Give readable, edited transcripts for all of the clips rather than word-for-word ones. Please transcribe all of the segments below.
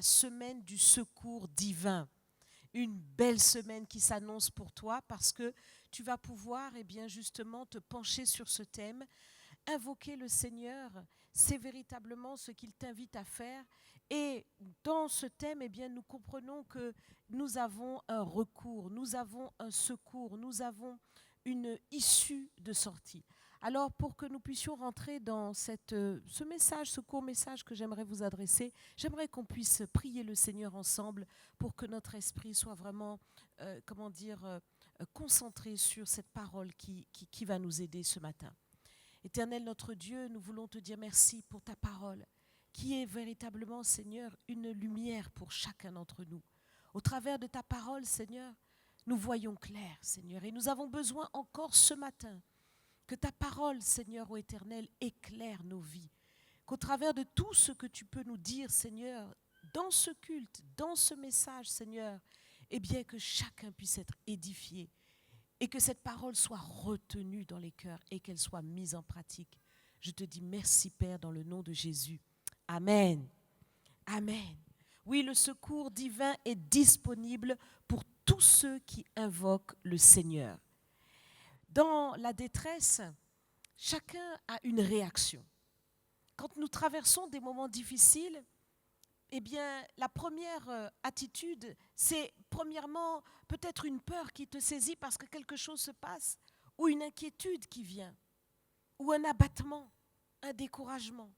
semaine du secours divin. Une belle semaine qui s'annonce pour toi parce que tu vas pouvoir justement te pencher sur ce thème. Invoquer le Seigneur, c'est véritablement ce qu'il t'invite à faire. Et dans ce thème, nous comprenons que nous avons un recours, nous avons un secours, nous avons une issue de sortie. Alors, pour que nous puissions rentrer dans ce message, ce court message que j'aimerais vous adresser, j'aimerais qu'on puisse prier le Seigneur ensemble pour que notre esprit soit vraiment, concentré sur cette parole qui va nous aider ce matin. Éternel notre Dieu, nous voulons te dire merci pour ta parole, qui est véritablement, Seigneur, une lumière pour chacun d'entre nous. Au travers de ta parole, Seigneur, nous voyons clair, Seigneur, et nous avons besoin encore ce matin que ta parole, Seigneur, ô Éternel, éclaire nos vies. Qu'au travers de tout ce que tu peux nous dire, Seigneur, dans ce culte, dans ce message, Seigneur, que chacun puisse être édifié. Et que cette parole soit retenue dans les cœurs et qu'elle soit mise en pratique. Je te dis merci, Père, dans le nom de Jésus. Amen. Amen. Oui, le secours divin est disponible pour tous ceux qui invoquent le Seigneur. Dans la détresse, chacun a une réaction. Quand nous traversons des moments difficiles, la première attitude, c'est premièrement peut-être une peur qui te saisit parce que quelque chose se passe, ou une inquiétude qui vient, ou un abattement, un découragement.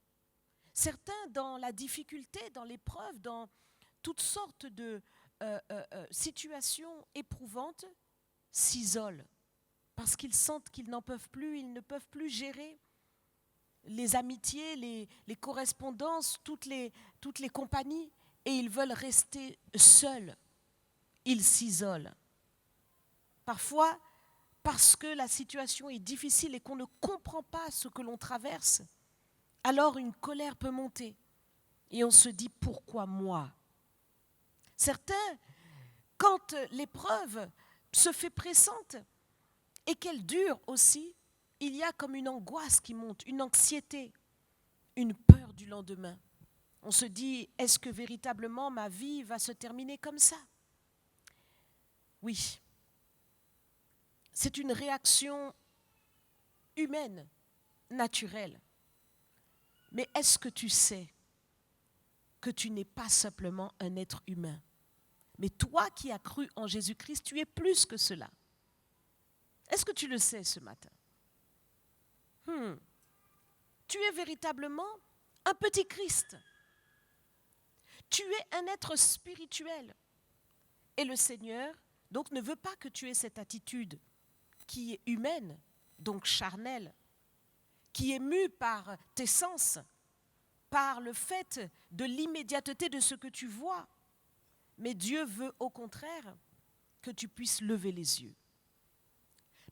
Certains, dans la difficulté, dans l'épreuve, dans toutes sortes de situations éprouvantes, s'isolent parce qu'ils sentent qu'ils n'en peuvent plus, ils ne peuvent plus gérer les amitiés, les correspondances, toutes les compagnies, et ils veulent rester seuls. Ils s'isolent. Parfois, parce que la situation est difficile et qu'on ne comprend pas ce que l'on traverse, alors une colère peut monter. Et on se dit, pourquoi moi ? Certains, quand l'épreuve se fait pressante et qu'elle dure aussi, il y a comme une angoisse qui monte, une anxiété, une peur du lendemain. On se dit, est-ce que véritablement ma vie va se terminer comme ça ? Oui, c'est une réaction humaine, naturelle. Mais est-ce que tu sais que tu n'es pas simplement un être humain ? Mais toi qui as cru en Jésus-Christ, tu es plus que cela. Est-ce que tu le sais ce matin ? Tu es véritablement un petit Christ. Tu es un être spirituel. Et le Seigneur, donc, ne veut pas que tu aies cette attitude qui est humaine, donc charnelle, qui est mue par tes sens, par le fait de l'immédiateté de ce que tu vois. Mais Dieu veut au contraire que tu puisses lever les yeux.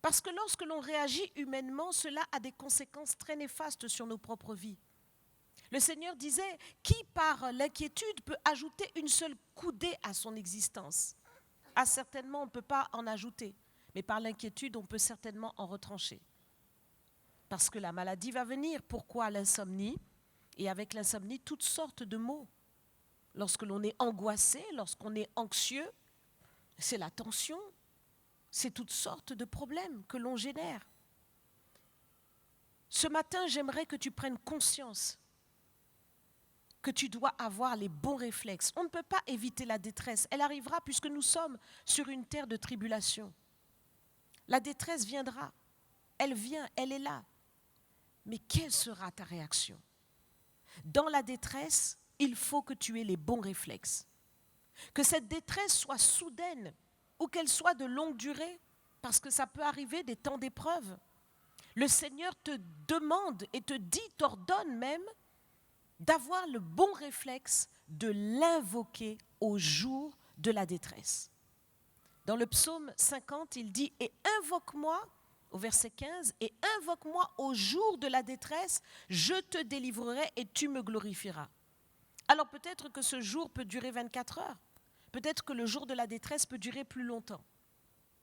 Parce que lorsque l'on réagit humainement, cela a des conséquences très néfastes sur nos propres vies. Le Seigneur disait, qui par l'inquiétude peut ajouter une seule coudée à son existence ? Ah, certainement, on ne peut pas en ajouter, mais par l'inquiétude, on peut certainement en retrancher. Parce que la maladie va venir. Pourquoi l'insomnie ? Et avec l'insomnie, toutes sortes de maux. Lorsque l'on est angoissé, lorsqu'on est anxieux, c'est la tension. C'est toutes sortes de problèmes que l'on génère. Ce matin, j'aimerais que tu prennes conscience que tu dois avoir les bons réflexes. On ne peut pas éviter la détresse. Elle arrivera puisque nous sommes sur une terre de tribulation. La détresse viendra. Elle vient, elle est là. Mais quelle sera ta réaction ? Dans la détresse, il faut que tu aies les bons réflexes. Que cette détresse soit soudaine ou qu'elle soit de longue durée, parce que ça peut arriver des temps d'épreuve. Le Seigneur te demande et te dit, t'ordonne même, d'avoir le bon réflexe de l'invoquer au jour de la détresse. Dans le psaume 50, il dit « Et invoque-moi » au verset 15, « Et invoque-moi au jour de la détresse, je te délivrerai et tu me glorifieras. » Alors peut-être que ce jour peut durer 24 heures. Peut-être que le jour de la détresse peut durer plus longtemps.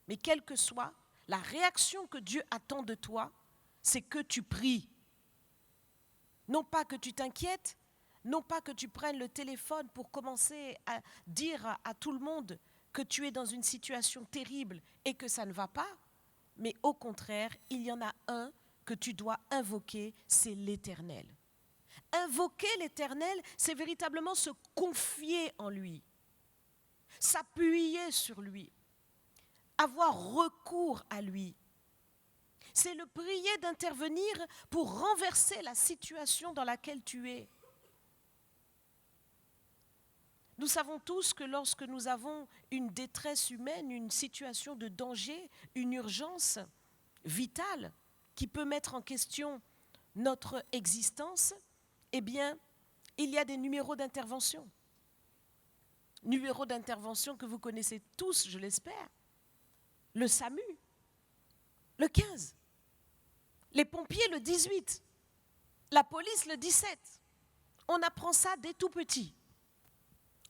Mais quelle que soit la réaction que Dieu attend de toi, c'est que tu pries. Non pas que tu t'inquiètes, Non pas que tu prennes le téléphone pour commencer à dire à tout le monde que tu es dans une situation terrible et que ça ne va pas, mais au contraire, il y en a un que tu dois invoquer, c'est l'Éternel. Invoquer l'Éternel, c'est véritablement se confier en lui, s'appuyer sur lui, avoir recours à lui. C'est le prier d'intervenir pour renverser la situation dans laquelle tu es. Nous savons tous que lorsque nous avons une détresse humaine, une situation de danger, une urgence vitale qui peut mettre en question notre existence, eh bien, il y a des numéros d'intervention. Numéros d'intervention que vous connaissez tous, je l'espère. Le SAMU, le 15. Les pompiers, le 18. La police, le 17. On apprend ça dès tout petit.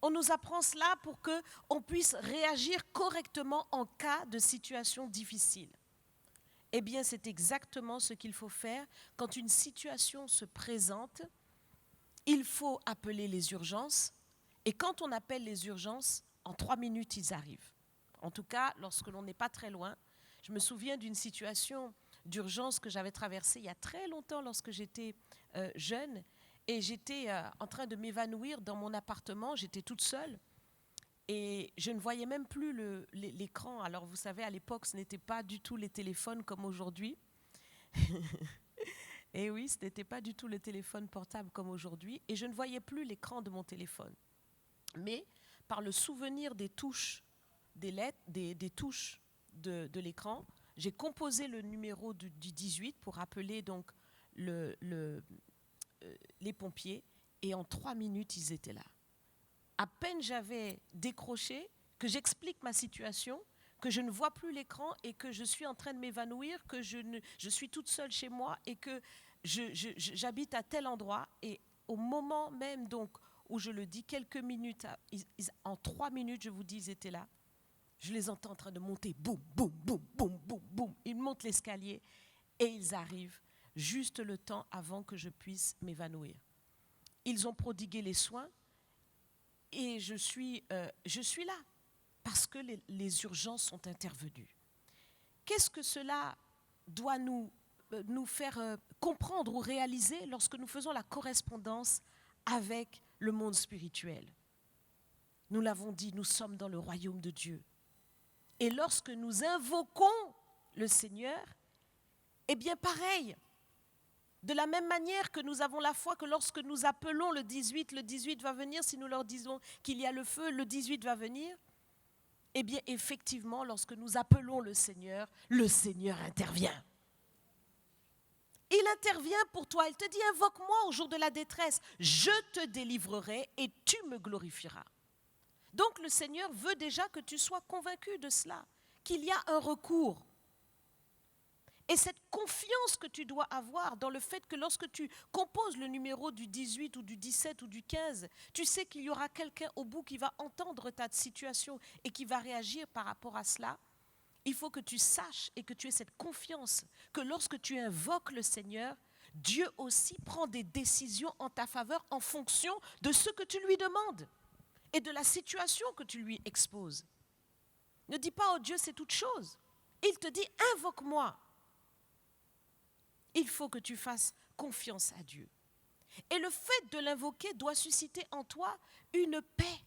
On nous apprend cela pour qu'on puisse réagir correctement en cas de situation difficile. Eh bien, c'est exactement ce qu'il faut faire quand une situation se présente. Il faut appeler les urgences. Et quand on appelle les urgences, en 3 minutes, ils arrivent. En tout cas, lorsque l'on n'est pas très loin. Je me souviens d'une situation d'urgence que j'avais traversée il y a très longtemps lorsque j'étais jeune. Et j'étais en train de m'évanouir dans mon appartement, j'étais toute seule. Et je ne voyais même plus l'écran. Alors vous savez, à l'époque, ce n'était pas du tout les téléphones comme aujourd'hui. Et oui, ce n'était pas du tout le téléphone portable comme aujourd'hui. Et je ne voyais plus l'écran de mon téléphone. Mais par le souvenir des touches, des lettres, des touches de l'écran, j'ai composé le numéro du 18 pour appeler donc les pompiers, et en 3 minutes, ils étaient là. À peine j'avais décroché, que j'explique ma situation, que je ne vois plus l'écran et que je suis en train de m'évanouir, que je suis toute seule chez moi et que j'habite à tel endroit. Et au moment même donc où je le dis, quelques minutes, en 3 minutes, je vous dis, ils étaient là. Je les entends en train de monter, boum, boum, boum, boum, boum, boum. Ils montent l'escalier et ils arrivent. Juste le temps avant que je puisse m'évanouir. Ils ont prodigué les soins et je suis là parce que les urgences sont intervenues. Qu'est-ce que cela doit nous faire comprendre ou réaliser lorsque nous faisons la correspondance avec le monde spirituel? Nous l'avons dit, nous sommes dans le royaume de Dieu. Et lorsque nous invoquons le Seigneur, eh bien pareil. De la même manière que nous avons la foi que lorsque nous appelons le 18 va venir. Si nous leur disons qu'il y a le feu, le 18 va venir. Eh bien, effectivement, lorsque nous appelons le Seigneur intervient. Il intervient pour toi. Il te dit, invoque-moi au jour de la détresse. Je te délivrerai et tu me glorifieras. Donc, le Seigneur veut déjà que tu sois convaincu de cela, qu'il y a un recours. Et cette confiance que tu dois avoir dans le fait que lorsque tu composes le numéro du 18 ou du 17 ou du 15, tu sais qu'il y aura quelqu'un au bout qui va entendre ta situation et qui va réagir par rapport à cela. Il faut que tu saches et que tu aies cette confiance que lorsque tu invoques le Seigneur, Dieu aussi prend des décisions en ta faveur en fonction de ce que tu lui demandes et de la situation que tu lui exposes. Ne dis pas, oh Dieu, c'est toute chose. Il te dit, invoque-moi. Il faut que tu fasses confiance à Dieu. Et le fait de l'invoquer doit susciter en toi une paix.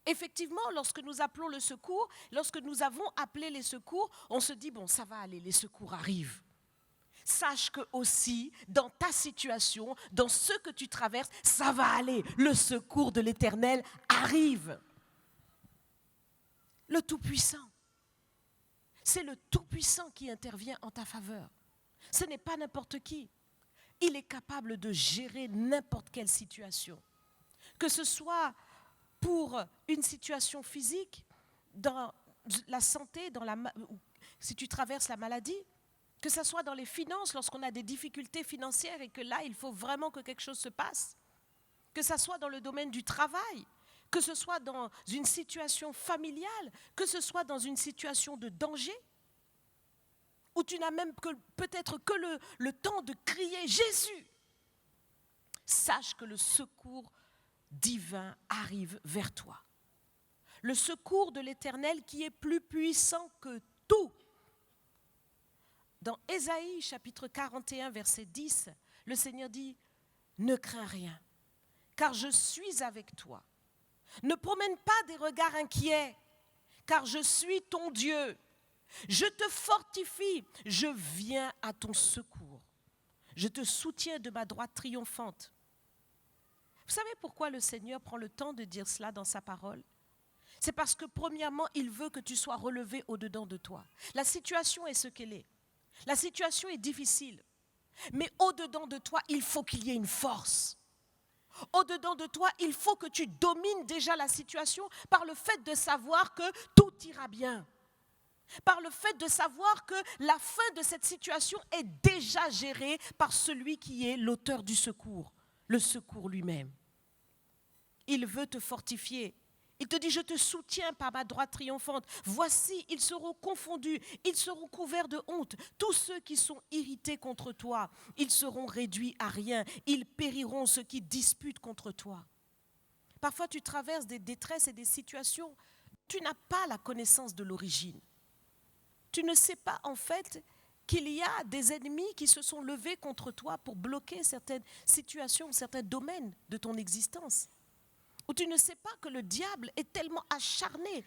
Effectivement, lorsque nous appelons le secours, lorsque nous avons appelé les secours, on se dit, bon, ça va aller, les secours arrivent. Sache que aussi, dans ta situation, dans ce que tu traverses, ça va aller. Le secours de l'Éternel arrive. Le Tout-Puissant. C'est le Tout-Puissant qui intervient en ta faveur. Ce n'est pas n'importe qui. Il est capable de gérer n'importe quelle situation. Que ce soit pour une situation physique, dans la santé, si tu traverses la maladie, que ce soit dans les finances, lorsqu'on a des difficultés financières et que là, il faut vraiment que quelque chose se passe, que ce soit dans le domaine du travail, que ce soit dans une situation familiale, que ce soit dans une situation de danger, où tu n'as même peut-être que le temps de crier Jésus. sache que le secours divin arrive vers toi. Le secours de l'Éternel qui est plus puissant que tout. Dans Ésaïe chapitre 41 verset 10, le Seigneur dit « Ne crains rien, car je suis avec toi. Ne promène pas des regards inquiets, car je suis ton Dieu. Je te fortifie, je viens à ton secours. Je te soutiens de ma droite triomphante. » Vous savez pourquoi le Seigneur prend le temps de dire cela dans sa parole? C'est parce que premièrement, il veut que tu sois relevé au-dedans de toi. La situation est ce qu'elle est. La situation est difficile. Mais au-dedans de toi, il faut qu'il y ait une force. Au-dedans de toi, il faut que tu domines déjà la situation par le fait de savoir que tout ira bien. Par le fait de savoir que la fin de cette situation est déjà gérée par celui qui est l'auteur du secours, le secours lui-même. Il veut te fortifier. Il te dit, je te soutiens par ma droite triomphante. Voici, ils seront confondus, ils seront couverts de honte. Tous ceux qui sont irrités contre toi, ils seront réduits à rien. Ils périront ceux qui disputent contre toi. Parfois, tu traverses des détresses et des situations. Tu n'as pas la connaissance de l'origine. Tu ne sais pas en fait qu'il y a des ennemis qui se sont levés contre toi pour bloquer certaines situations, certains domaines de ton existence. Ou tu ne sais pas que le diable est tellement acharné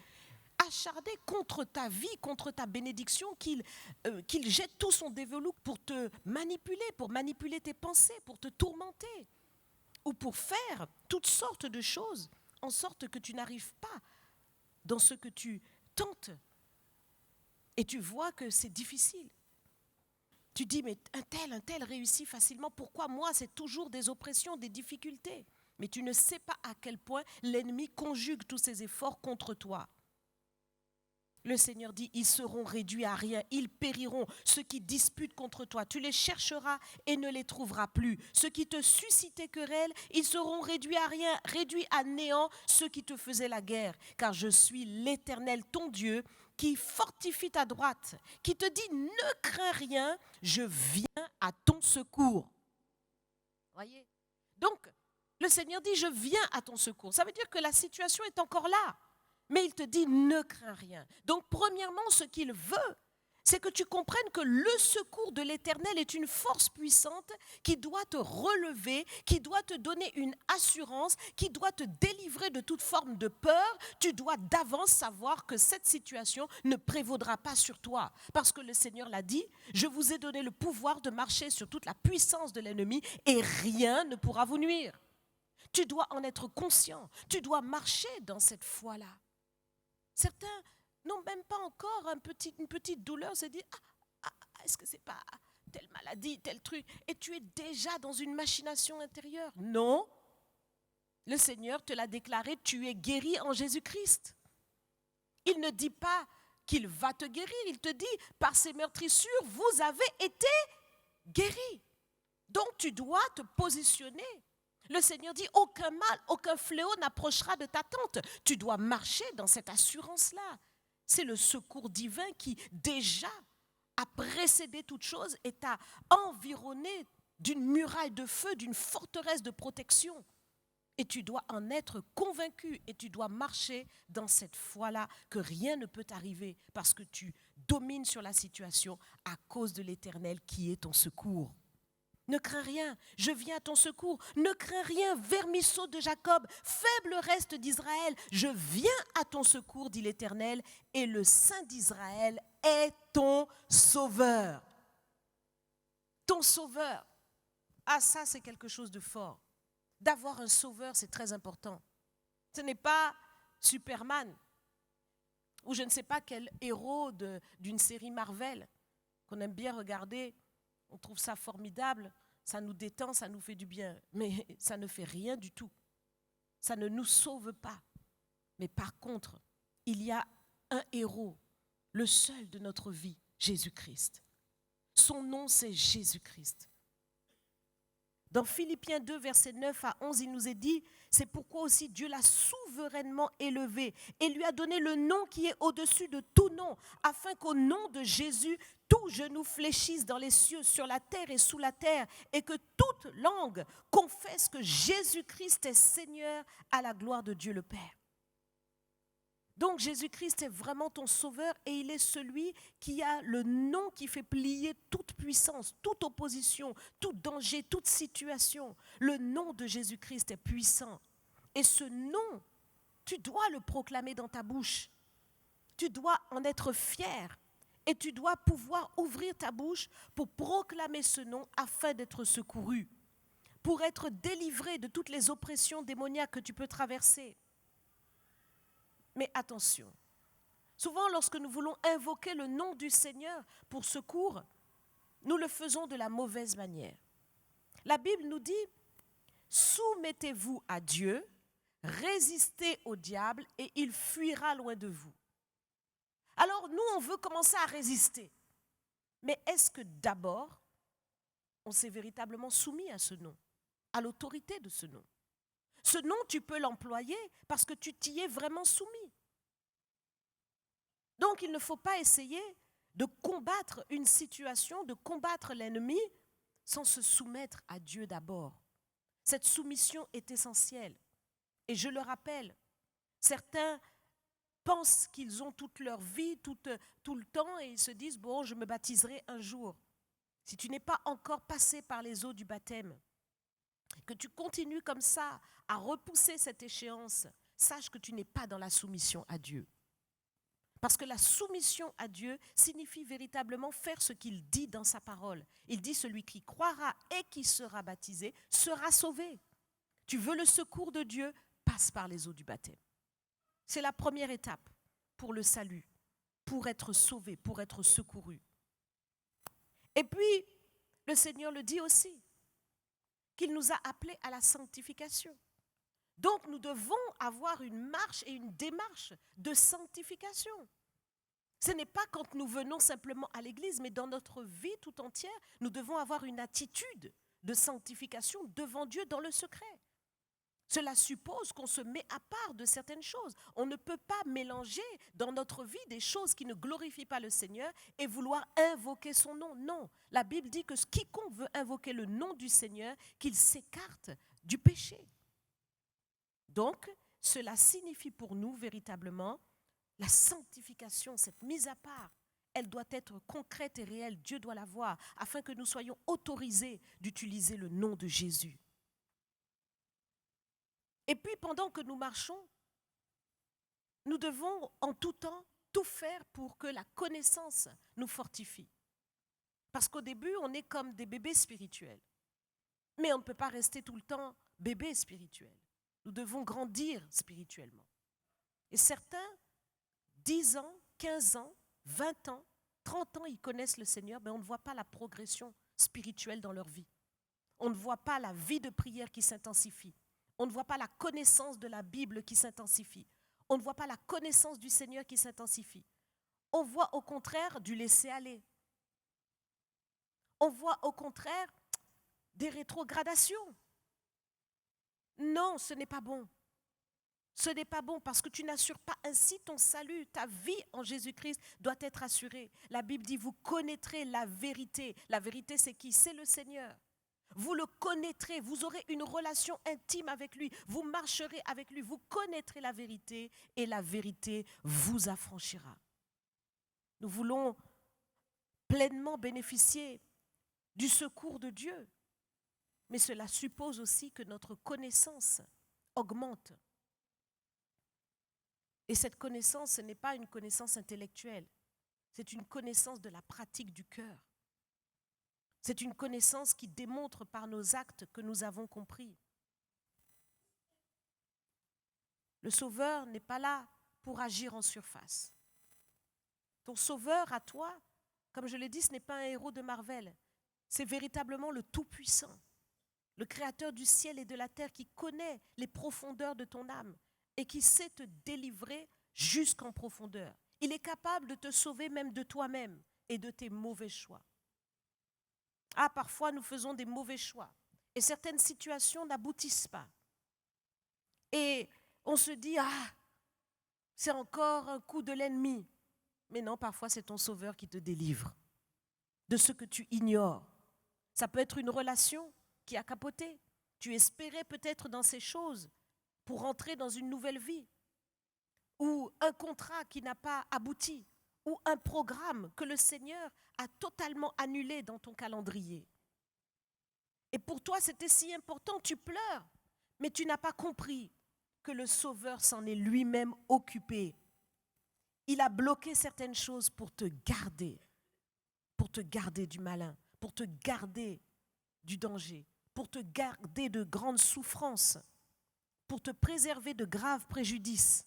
contre ta vie, contre ta bénédiction, qu'il jette tout son dévolu pour te manipuler, pour manipuler tes pensées, pour te tourmenter, ou pour faire toutes sortes de choses, en sorte que tu n'arrives pas dans ce que tu tentes. Et tu vois que c'est difficile. Tu dis, mais un tel réussit facilement, pourquoi moi c'est toujours des oppressions, des difficultés? Mais tu ne sais pas à quel point l'ennemi conjugue tous ses efforts contre toi. Le Seigneur dit, ils seront réduits à rien, ils périront, ceux qui disputent contre toi. Tu les chercheras et ne les trouveras plus. Ceux qui te suscitaient querelle, ils seront réduits à rien, réduits à néant, ceux qui te faisaient la guerre. Car je suis l'Éternel, ton Dieu, qui fortifie ta droite, qui te dit, ne crains rien, je viens à ton secours. Voyez? Donc, le Seigneur dit, je viens à ton secours. Ça veut dire que la situation est encore là. Mais il te dit, ne crains rien. Donc, premièrement, ce qu'il veut, c'est que tu comprennes que le secours de l'Éternel est une force puissante qui doit te relever, qui doit te donner une assurance, qui doit te délivrer de toute forme de peur. Tu dois d'avance savoir que cette situation ne prévaudra pas sur toi. Parce que le Seigneur l'a dit, je vous ai donné le pouvoir de marcher sur toute la puissance de l'ennemi et rien ne pourra vous nuire. Tu dois en être conscient. Tu dois marcher dans cette foi-là. Certains n'ont même pas encore une petite douleur, se disent est-ce que c'est pas telle maladie, tel truc, et tu es déjà dans une machination intérieure. Non, le Seigneur te l'a déclaré, tu es guéri en Jésus-Christ. Il ne dit pas qu'il va te guérir, il te dit par ses meurtrissures, vous avez été guéris. Donc tu dois te positionner. Le Seigneur dit, aucun mal, aucun fléau n'approchera de ta tente. Tu dois marcher dans cette assurance-là. C'est le secours divin qui déjà a précédé toute chose et t'a environné d'une muraille de feu, d'une forteresse de protection. Et tu dois en être convaincu et tu dois marcher dans cette foi-là que rien ne peut t'arriver parce que tu domines sur la situation à cause de l'Éternel qui est ton secours. Ne crains rien, je viens à ton secours. Ne crains rien, vermisseau de Jacob, faible reste d'Israël. Je viens à ton secours, dit l'Éternel, et le Saint d'Israël est ton sauveur. Ton sauveur. Ah, ça, c'est quelque chose de fort. D'avoir un sauveur, c'est très important. Ce n'est pas Superman ou je ne sais pas quel héros d'une série Marvel qu'on aime bien regarder. On trouve ça formidable, ça nous détend, ça nous fait du bien. Mais ça ne fait rien du tout. Ça ne nous sauve pas. Mais par contre, il y a un héros, le seul de notre vie, Jésus-Christ. Son nom, c'est Jésus-Christ. Dans Philippiens 2, versets 9 à 11, il nous est dit, c'est pourquoi aussi Dieu l'a souverainement élevé et lui a donné le nom qui est au-dessus de tout nom, afin qu'au nom de Jésus, tout genou fléchisse dans les cieux, sur la terre et sous la terre, et que toute langue confesse que Jésus-Christ est Seigneur à la gloire de Dieu le Père. Donc Jésus-Christ est vraiment ton sauveur et il est celui qui a le nom qui fait plier toute puissance, toute opposition, tout danger, toute situation. Le nom de Jésus-Christ est puissant. Et ce nom, tu dois le proclamer dans ta bouche. Tu dois en être fier et tu dois pouvoir ouvrir ta bouche pour proclamer ce nom afin d'être secouru, pour être délivré de toutes les oppressions démoniaques que tu peux traverser. Mais attention, souvent lorsque nous voulons invoquer le nom du Seigneur pour secours, nous le faisons de la mauvaise manière. La Bible nous dit, soumettez-vous à Dieu, résistez au diable et il fuira loin de vous. Alors nous, on veut commencer à résister. Mais est-ce que d'abord, on s'est véritablement soumis à ce nom, à l'autorité de ce nom? Ce nom, tu peux l'employer parce que tu t'y es vraiment soumis. Donc, il ne faut pas essayer de combattre une situation, de combattre l'ennemi sans se soumettre à Dieu d'abord. Cette soumission est essentielle. Et je le rappelle, certains pensent qu'ils ont toute leur vie, tout le temps, et ils se disent, bon, je me baptiserai un jour. Si tu n'es pas encore passé par les eaux du baptême, que tu continues comme ça à repousser cette échéance, sache que tu n'es pas dans la soumission à Dieu. Parce que la soumission à Dieu signifie véritablement faire ce qu'il dit dans sa parole. Il dit, celui qui croira et qui sera baptisé sera sauvé. Tu veux le secours de Dieu, passe par les eaux du baptême. C'est la première étape pour le salut, pour être sauvé, pour être secouru. Et puis, le Seigneur le dit aussi, qu'il nous a appelés à la sanctification. Donc nous devons avoir une marche et une démarche de sanctification. Ce n'est pas quand nous venons simplement à l'église, mais dans notre vie tout entière, nous devons avoir une attitude de sanctification devant Dieu dans le secret. Cela suppose qu'on se met à part de certaines choses. On ne peut pas mélanger dans notre vie des choses qui ne glorifient pas le Seigneur et vouloir invoquer son nom. Non, la Bible dit que quiconque veut invoquer le nom du Seigneur, qu'il s'écarte du péché. Donc, cela signifie pour nous véritablement la sanctification, cette mise à part. Elle doit être concrète et réelle, Dieu doit la voir, afin que nous soyons autorisés d'utiliser le nom de Jésus. Et puis, pendant que nous marchons, nous devons en tout temps tout faire pour que la connaissance nous fortifie. Parce qu'au début, on est comme des bébés spirituels. Mais on ne peut pas rester tout le temps bébé spirituel. Nous devons grandir spirituellement. Et certains, 10 ans, 15 ans, 20 ans, 30 ans, ils connaissent le Seigneur, mais on ne voit pas la progression spirituelle dans leur vie. On ne voit pas la vie de prière qui s'intensifie. On ne voit pas la connaissance de la Bible qui s'intensifie. On ne voit pas la connaissance du Seigneur qui s'intensifie. On voit au contraire du laisser-aller. On voit au contraire des rétrogradations. Non, ce n'est pas bon. Ce n'est pas bon parce que tu n'assures pas ainsi ton salut. Ta vie en Jésus-Christ doit être assurée. La Bible dit, vous connaîtrez la vérité. La vérité, c'est qui? C'est le Seigneur. Vous le connaîtrez, vous aurez une relation intime avec lui, vous marcherez avec lui, vous connaîtrez la vérité et la vérité vous affranchira. Nous voulons pleinement bénéficier du secours de Dieu, mais cela suppose aussi que notre connaissance augmente. Et cette connaissance, ce n'est pas une connaissance intellectuelle, c'est une connaissance de la pratique du cœur. C'est une connaissance qui démontre par nos actes que nous avons compris. Le Sauveur n'est pas là pour agir en surface. Ton Sauveur à toi, comme je l'ai dit, ce n'est pas un héros de Marvel. C'est véritablement le Tout-Puissant, le Créateur du ciel et de la terre qui connaît les profondeurs de ton âme et qui sait te délivrer jusqu'en profondeur. Il est capable de te sauver même de toi-même et de tes mauvais choix. Ah, parfois nous faisons des mauvais choix et certaines situations n'aboutissent pas. Et on se dit, c'est encore un coup de l'ennemi. Mais non, parfois c'est ton Sauveur qui te délivre de ce que tu ignores. Ça peut être une relation qui a capoté. Tu espérais peut-être dans ces choses pour entrer dans une nouvelle vie. Ou un contrat qui n'a pas abouti. Ou un programme que le Seigneur a totalement annulé dans ton calendrier. Et pour toi, c'était si important, tu pleures. Mais tu n'as pas compris que le Sauveur s'en est lui-même occupé. Il a bloqué certaines choses pour te garder du malin, pour te garder du danger, pour te garder de grandes souffrances, pour te préserver de graves préjudices.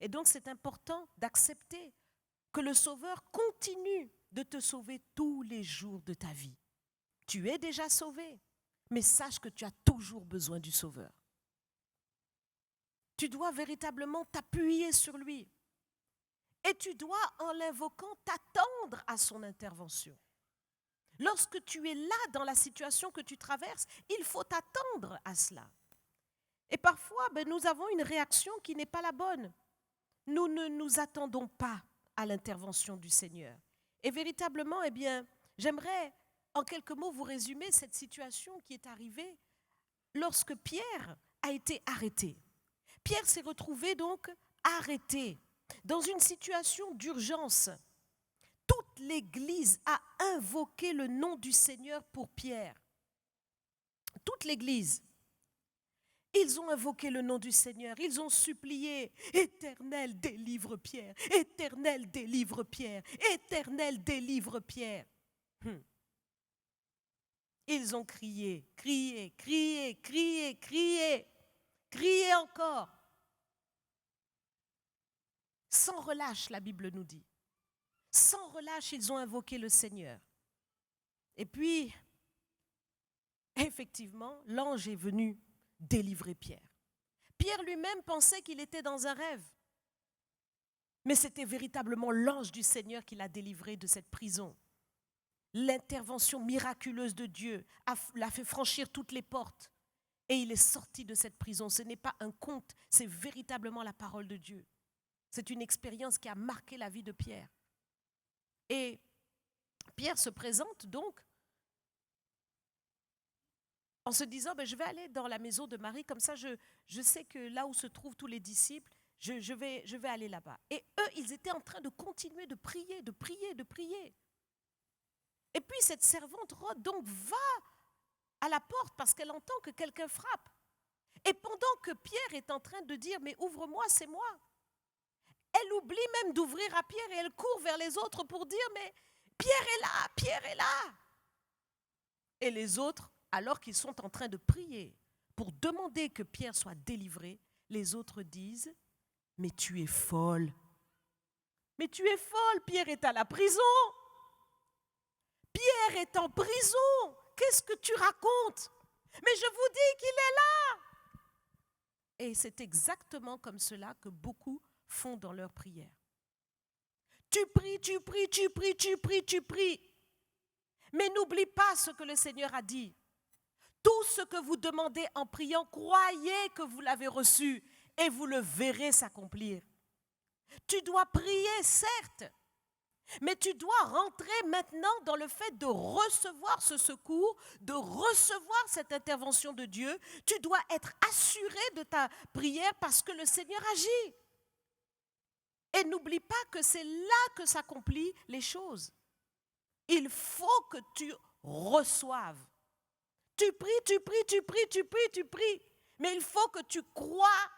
Et donc c'est important d'accepter que le Sauveur continue de te sauver tous les jours de ta vie. Tu es déjà sauvé, mais sache que tu as toujours besoin du Sauveur. Tu dois véritablement t'appuyer sur lui. Et tu dois, en l'invoquant, t'attendre à son intervention. Lorsque tu es là dans la situation que tu traverses, il faut t'attendre à cela. Et parfois, nous avons une réaction qui n'est pas la bonne. Nous ne nous attendons pas à l'intervention du Seigneur. Et véritablement, j'aimerais en quelques mots vous résumer cette situation qui est arrivée lorsque Pierre a été arrêté. Pierre s'est retrouvé donc arrêté dans une situation d'urgence. Toute l'Église a invoqué le nom du Seigneur pour Pierre. Toute l'Église. Ils ont invoqué le nom du Seigneur. Ils ont supplié, Éternel, délivre Pierre. Éternel, délivre Pierre. Éternel, délivre Pierre. Ils ont crié, crié, crié, crié, crié, crié encore. Sans relâche, la Bible nous dit. Sans relâche, ils ont invoqué le Seigneur. Et puis, effectivement, l'ange est venu délivrer Pierre. Pierre lui-même pensait qu'il était dans un rêve. Mais c'était véritablement l'ange du Seigneur qui l'a délivré de cette prison. L'intervention miraculeuse de Dieu l'a fait franchir toutes les portes. Et il est sorti de cette prison. Ce n'est pas un conte, c'est véritablement la parole de Dieu. C'est une expérience qui a marqué la vie de Pierre. Et Pierre se présente donc en se disant, je vais aller dans la maison de Marie, comme ça je sais que là où se trouvent tous les disciples, je vais aller là-bas. Et eux, ils étaient en train de continuer de prier, de prier, de prier. Et puis cette servante Rhoda donc va à la porte parce qu'elle entend que quelqu'un frappe. Et pendant que Pierre est en train de dire, mais ouvre-moi, c'est moi, elle oublie même d'ouvrir à Pierre et elle court vers les autres pour dire, mais Pierre est là, Pierre est là. Et les autres, alors qu'ils sont en train de prier pour demander que Pierre soit délivré, les autres disent, mais tu es folle. Mais tu es folle, Pierre est à la prison. Pierre est en prison. Qu'est-ce que tu racontes? Mais je vous dis qu'il est là. Et c'est exactement comme cela que beaucoup font dans leur prière. Tu pries, tu pries, tu pries, tu pries, tu pries. Mais n'oublie pas ce que le Seigneur a dit. Tout ce que vous demandez en priant, croyez que vous l'avez reçu et vous le verrez s'accomplir. Tu dois prier, certes, mais tu dois rentrer maintenant dans le fait de recevoir ce secours, de recevoir cette intervention de Dieu. Tu dois être assuré de ta prière parce que le Seigneur agit. Et n'oublie pas que c'est là que s'accomplissent les choses. Il faut que tu reçoives. Tu pries, tu pries, tu pries, tu pries, tu pries. Mais il faut que tu crois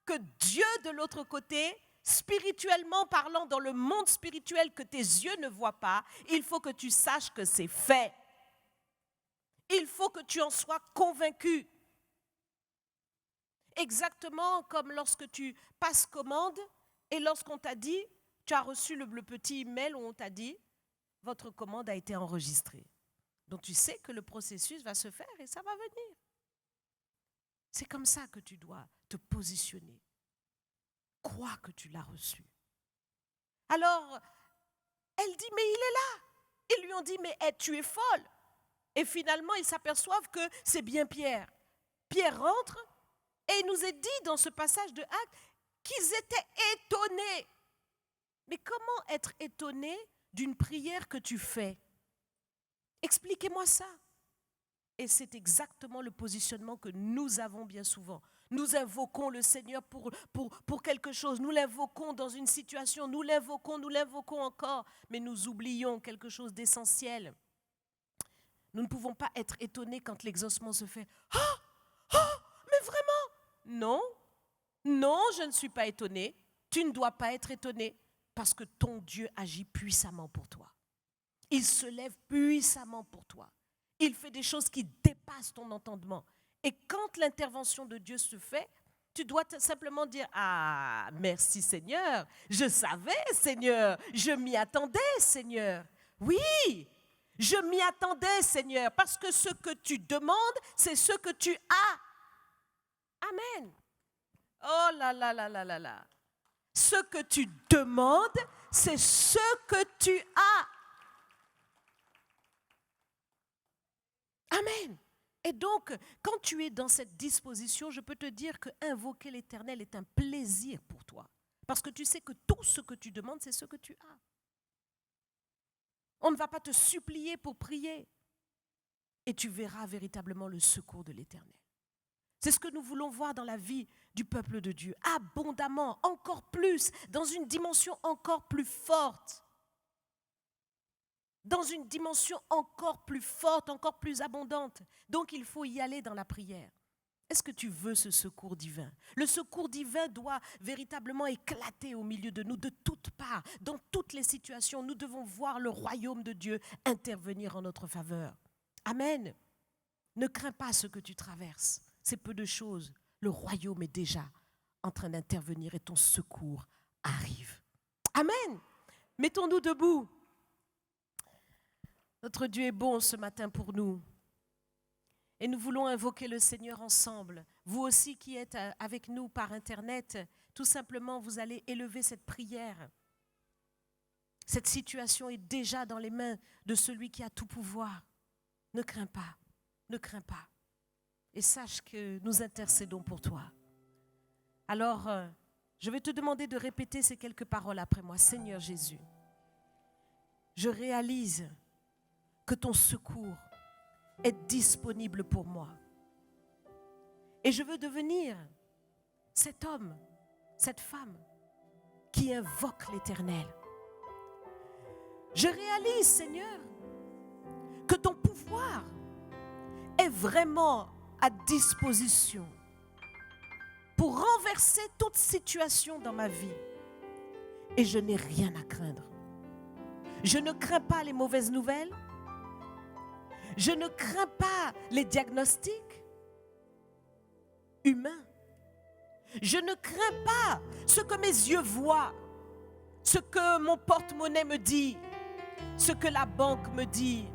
que Dieu de l'autre côté, spirituellement parlant, dans le monde spirituel que tes yeux ne voient pas, il faut que tu saches que c'est fait. Il faut que tu en sois convaincu. Exactement comme lorsque tu passes commande et lorsqu'on t'a dit, tu as reçu le petit email où on t'a dit, votre commande a été enregistrée. Donc tu sais que le processus va se faire et ça va venir. C'est comme ça que tu dois te positionner. Crois que tu l'as reçu. Alors, elle dit, mais il est là. Ils lui ont dit, mais tu es folle. Et finalement, ils s'aperçoivent que c'est bien Pierre. Pierre rentre et il nous est dit dans ce passage de Actes qu'ils étaient étonnés. Mais comment être étonné d'une prière que tu fais? Expliquez-moi ça. Et c'est exactement le positionnement que nous avons bien souvent. Nous invoquons le Seigneur pour quelque chose. Nous l'invoquons dans une situation. Nous l'invoquons encore. Mais nous oublions quelque chose d'essentiel. Nous ne pouvons pas être étonnés quand l'exaucement se fait. « mais vraiment ?» Non, je ne suis pas étonné. Tu ne dois pas être étonné parce que ton Dieu agit puissamment pour toi. Il se lève puissamment pour toi. Il fait des choses qui dépassent ton entendement. Et quand l'intervention de Dieu se fait, tu dois simplement dire « Ah, merci Seigneur, je savais Seigneur, je m'y attendais Seigneur. » Oui, je m'y attendais Seigneur, parce que ce que tu demandes, c'est ce que tu as. Amen. Oh là là là là là là. Ce que tu demandes, c'est ce que tu as. Amen. Et donc, quand tu es dans cette disposition, je peux te dire que invoquer l'Éternel est un plaisir pour toi. Parce que tu sais que tout ce que tu demandes, c'est ce que tu as. On ne va pas te supplier pour prier. Et tu verras véritablement le secours de l'Éternel. C'est ce que nous voulons voir dans la vie du peuple de Dieu. Abondamment, encore plus, dans une dimension encore plus forte. Dans une dimension encore plus forte, encore plus abondante. Donc il faut y aller dans la prière. Est-ce que tu veux ce secours divin? Le secours divin doit véritablement éclater au milieu de nous, de toutes parts. Dans toutes les situations, nous devons voir le royaume de Dieu intervenir en notre faveur. Amen. Ne crains pas ce que tu traverses. C'est peu de choses. Le royaume est déjà en train d'intervenir et ton secours arrive. Amen. Mettons-nous debout. Notre Dieu est bon ce matin pour nous. Et nous voulons invoquer le Seigneur ensemble. Vous aussi qui êtes avec nous par Internet, tout simplement, vous allez élever cette prière. Cette situation est déjà dans les mains de celui qui a tout pouvoir. Ne crains pas, ne crains pas. Et sache que nous intercédons pour toi. Alors, je vais te demander de répéter ces quelques paroles après moi. Seigneur Jésus, je réalise que ton secours est disponible pour moi. Et je veux devenir cet homme, cette femme qui invoque l'Éternel. Je réalise, Seigneur, que ton pouvoir est vraiment à disposition pour renverser toute situation dans ma vie. Et je n'ai rien à craindre. Je ne crains pas les mauvaises nouvelles. Je ne crains pas les diagnostics humains. Je ne crains pas ce que mes yeux voient, ce que mon porte-monnaie me dit, ce que la banque me dit.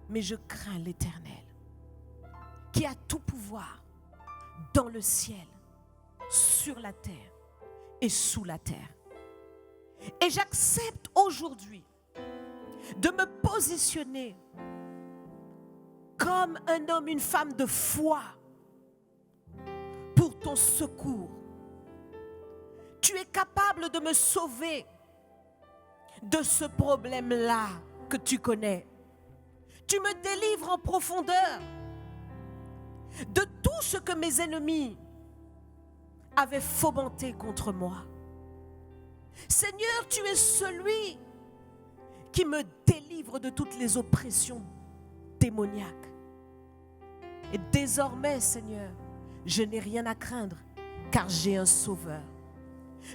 Mais je crains l'Éternel, qui a tout pouvoir dans le ciel, sur la terre et sous la terre. Et j'accepte aujourd'hui de me positionner comme un homme, une femme de foi pour ton secours. Tu es capable de me sauver de ce problème-là que tu connais. Tu me délivres en profondeur de tout ce que mes ennemis avaient fomenté contre moi. Seigneur, tu es celui qui me délivre de toutes les oppressions démoniaques. Et désormais, Seigneur, je n'ai rien à craindre, car j'ai un sauveur.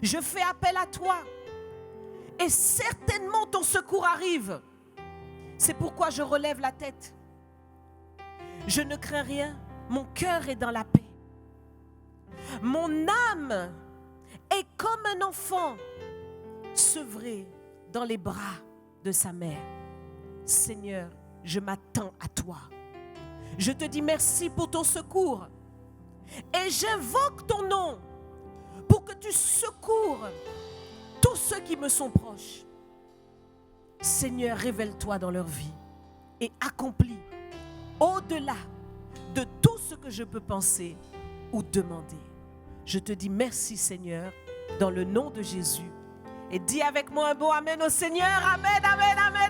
Je fais appel à toi, et certainement ton secours arrive. C'est pourquoi je relève la tête. Je ne crains rien, mon cœur est dans la paix. Mon âme est comme un enfant sevré dans les bras de sa mère. Seigneur, je m'attends à toi. Je te dis merci pour ton secours. Et j'invoque ton nom pour que tu secours tous ceux qui me sont proches. Seigneur, révèle-toi dans leur vie. et accompli au-delà de tout ce que je peux penser ou demander. Je te dis merci Seigneur, dans le nom de Jésus. Et dis avec moi un beau Amen au Seigneur. Amen, Amen, Amen.